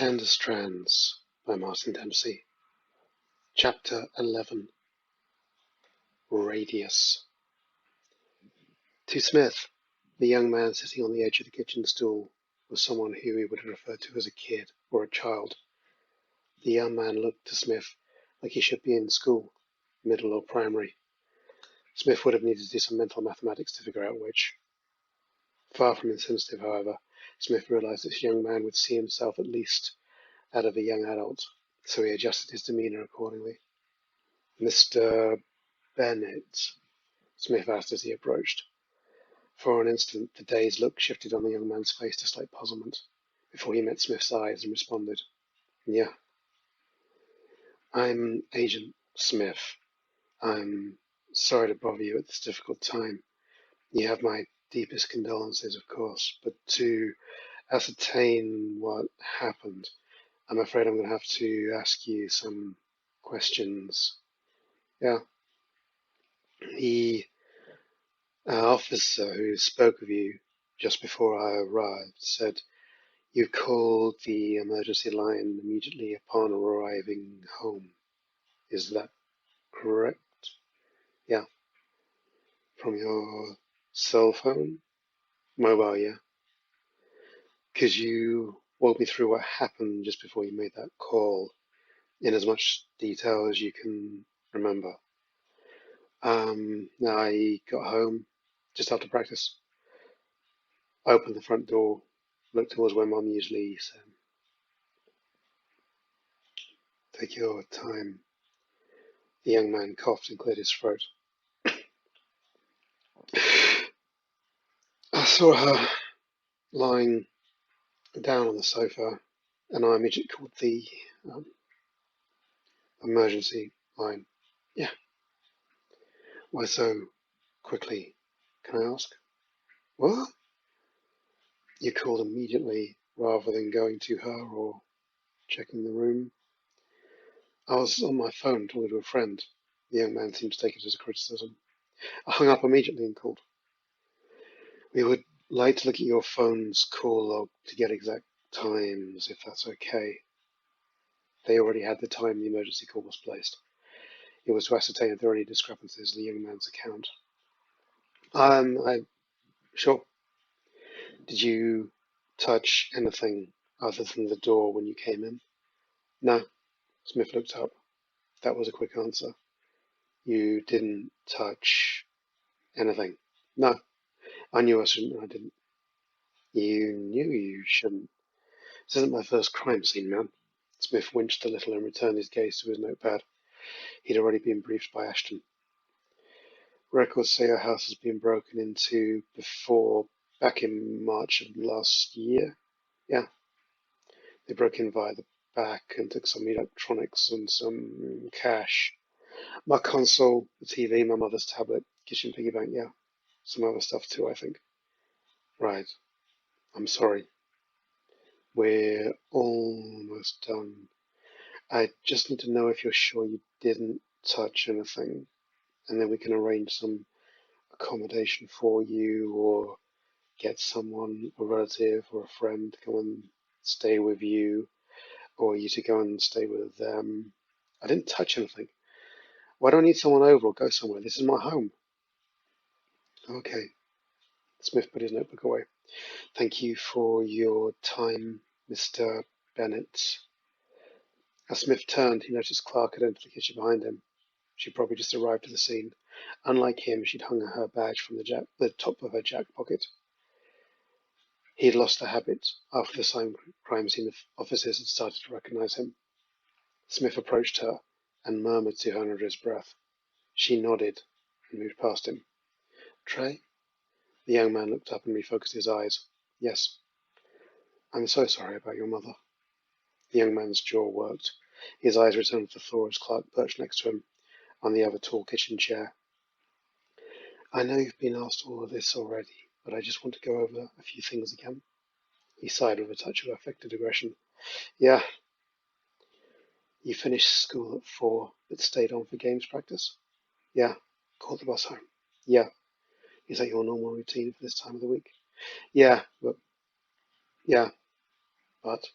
and Strands by Martin Dempsey. Chapter 11. Radius. To Smith, the young man sitting on the edge of the kitchen stool was someone who he would have referred to as a kid or a child. The young man looked to Smith like he should be in school, middle or primary. Smith would have needed to do some mental mathematics to figure out which. Far from insensitive, however, Smith realized this young man would see himself at least that of a young adult, so he adjusted his demeanor accordingly. "Mr. Bennett?" Smith asked as he approached. For an instant, the dazed look shifted on the young man's face to slight puzzlement, before he met Smith's eyes and responded, "Yeah. I'm Agent Smith. I'm sorry to bother you at this difficult time. You have my deepest condolences, of course, but to ascertain what happened, I'm afraid I'm going to have to ask you some questions." "Yeah." The officer who spoke of you just before I arrived said you called the emergency line immediately upon arriving home. Is that correct? "Yeah." "From your cell phone?" "Mobile, yeah." "Could you walk me through what happened just before you made that call in as much detail as you can remember?" I got home just after practice. I opened the front door, looked towards where Mum usually eats. "Take your time." The young man coughed and cleared his throat. "I saw her lying down on the sofa, and I immediately called the um, emergency line." "Yeah." "Why so quickly, can I ask?" "What?" "You called immediately rather than going to her or checking the room." "I was on my phone talking to a friend." The young man seemed to take it as a criticism. "I hung up immediately and called." "We would like to look at your phone's call log to get exact times, if that's okay." They already had the time the emergency call was placed. It was to ascertain if there were any discrepancies in the young man's account. Sure. Did you touch anything other than the door when you came in?" "No." Smith looked up. That was a quick answer. "You didn't touch anything?" "No. I knew I shouldn't. I didn't." "You knew you shouldn't. This isn't my first crime scene, man." Smith winced a little and returned his gaze to his notepad. He'd already been briefed by Ashton. "Records say your house has been broken into before, back in March of last year." "Yeah." "They broke in via the back and took some electronics and some cash. My console, the TV, my mother's tablet, kitchen piggy bank, yeah. Some other stuff too, I think." "Right. I'm sorry. We're almost done. I just need to know if you're sure you didn't touch anything, and then we can arrange some accommodation for you or get someone, a relative or a friend, to go and stay with you, or you to go and stay with them." "I didn't touch anything. Why do I need someone over or go somewhere? This is my home." "Okay." Smith put his notebook away. "Thank you for your time, Mr. Bennett." As Smith turned, he noticed Clark had entered the kitchen behind him. She'd probably just arrived at the scene. Unlike him, she'd hung her badge from the top of her jacket pocket. He had lost the habit after the crime scene officers had started to recognize him. Smith approached her and murmured to her under his breath. She nodded and moved past him. "Trey?" The young man looked up and refocused his eyes. "Yes." "I'm so sorry about your mother." The young man's jaw worked. His eyes returned to the floor as Clark perched next to him on the other tall kitchen chair. "I know you've been asked all of this already, but I just want to go over a few things again." He sighed with a touch of affected aggression. "Yeah." "You finished school at 4, but stayed on for games practice?" "Yeah." "Caught the bus home?" "Yeah." "Is that your normal routine for this time of the week?" "Yeah, but, yeah, but."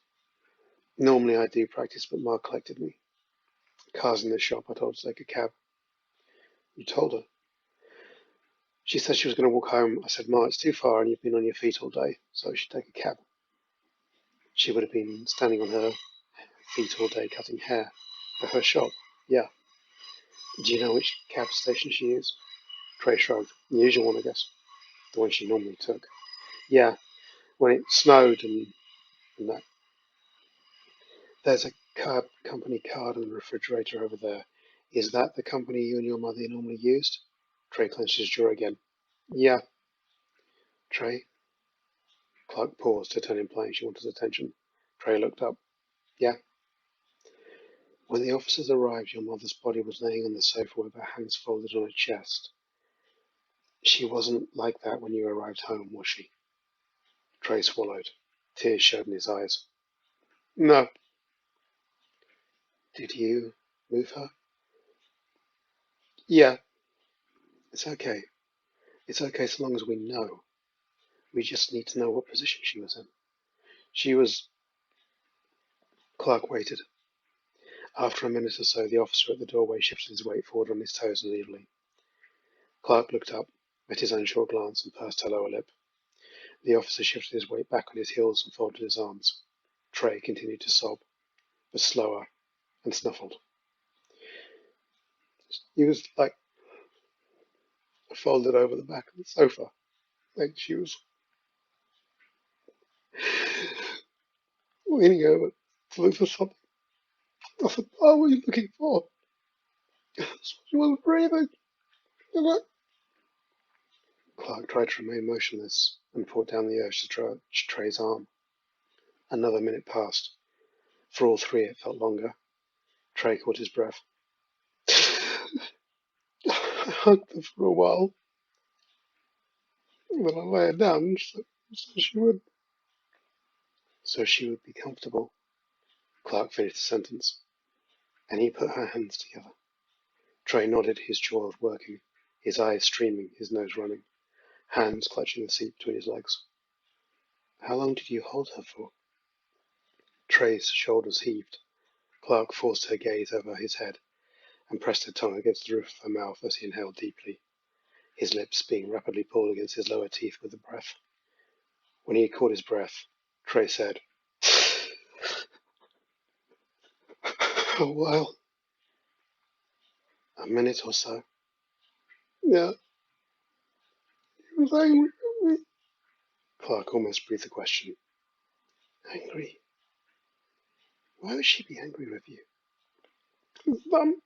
Normally I do practice, but Ma collected me. Car's in the shop. I told her to take a cab. You told her? She said she was going to walk home. I said, Ma, it's too far and you've been on your feet all day, so she'd take a cab. She would have been standing on her feet all day cutting hair at her shop. Yeah. Do you know which cab station she used? Trey shrugged. The usual one, I guess. The one she normally took. Yeah, when it snowed and that. There's a cab company card in the refrigerator over there. Is that the company you and your mother normally used? Trey clenched his jaw again. Yeah. Trey? Clark paused to turn in plain. She wanted attention. Trey looked up. Yeah. When the officers arrived, your mother's body was laying on the sofa with her hands folded on her chest. She wasn't like that when you arrived home, was she? Trey swallowed. Tears showed in his eyes. No. Did you move her? Yeah. It's okay. It's okay so long as we know. We just need to know what position she was in. She was. Clark waited. After a minute or so, the officer at the doorway shifted his weight forward on his toes unevenly. Clark looked up, met his unsure glance, and pursed her lower lip. The officer shifted his weight back on his heels and folded his arms. Trey continued to sob, but slower, and snuffled. He was like folded over the back of the sofa, like she was leaning over to look for something. I said, "Oh, what are you looking for?" She wasn't breathing. Clark tried to remain motionless and fought down the urge to touch Trey's arm. Another minute passed. For all three, it felt longer. Trey caught his breath. I hugged her for a while, and then I lay her down so she would be comfortable. Clark finished the sentence, and he put her hands together. Trey nodded, his jaw working, his eyes streaming, his nose running, hands clutching the seat between his legs. How long did you hold her for? Trey's shoulders heaved. Clark forced her gaze over his head and pressed her tongue against the roof of her mouth as he inhaled deeply, his lips being rapidly pulled against his lower teeth with the breath. When he had caught his breath, Trey said, "A while. A minute or so." Yeah, he was angry at me. Clark almost breathed the question. Angry? Why would she be angry with you? Mum.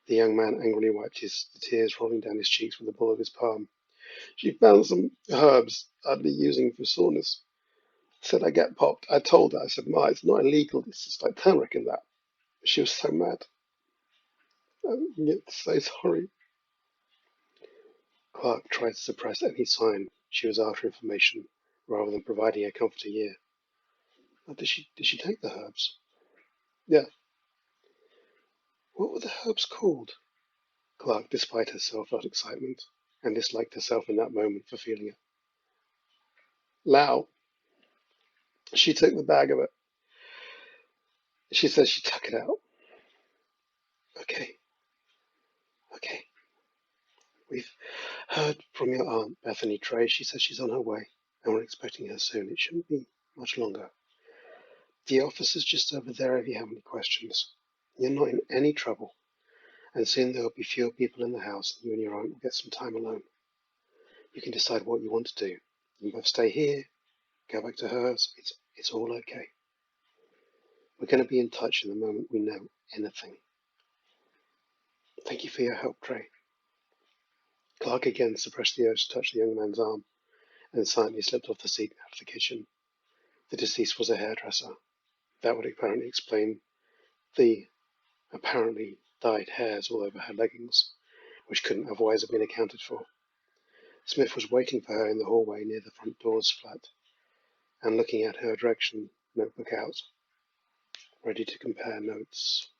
The young man angrily wiped the tears rolling down his cheeks with the ball of his palm. She found some herbs I'd be using for soreness. Said I get popped. I told her, I said, Ma, it's not illegal. It's just like turmeric and that. She was so mad. I didn't get to say sorry. Clark tried to suppress any sign she was after information rather than providing a comforting ear. Oh, did she take the herbs? Yeah. What were the herbs called? Clark, despite herself, felt excitement and disliked herself in that moment for feeling it. Lao. She took the bag of it. She said she took it out. Okay, okay. We've heard from your aunt, Bethany Trey. She says she's on her way, and we're expecting her soon. It shouldn't be much longer. The office is just over there if you have any questions. You're not in any trouble, and soon there will be fewer people in the house, and you and your aunt will get some time alone. You can decide what you want to do. You can both stay here, go back to hers. It's all okay. We're going to be in touch in the moment we know anything. Thank you for your help, Trey. Clark again suppressed the urge to touch the young man's arm, and silently slipped off the seat and out of the kitchen. The deceased was a hairdresser. That would apparently explain the apparently dyed hairs all over her leggings, which couldn't otherwise have been accounted for. Smith was waiting for her in the hallway near the front door's flat, and looking at her direction, notebook out, ready to compare notes.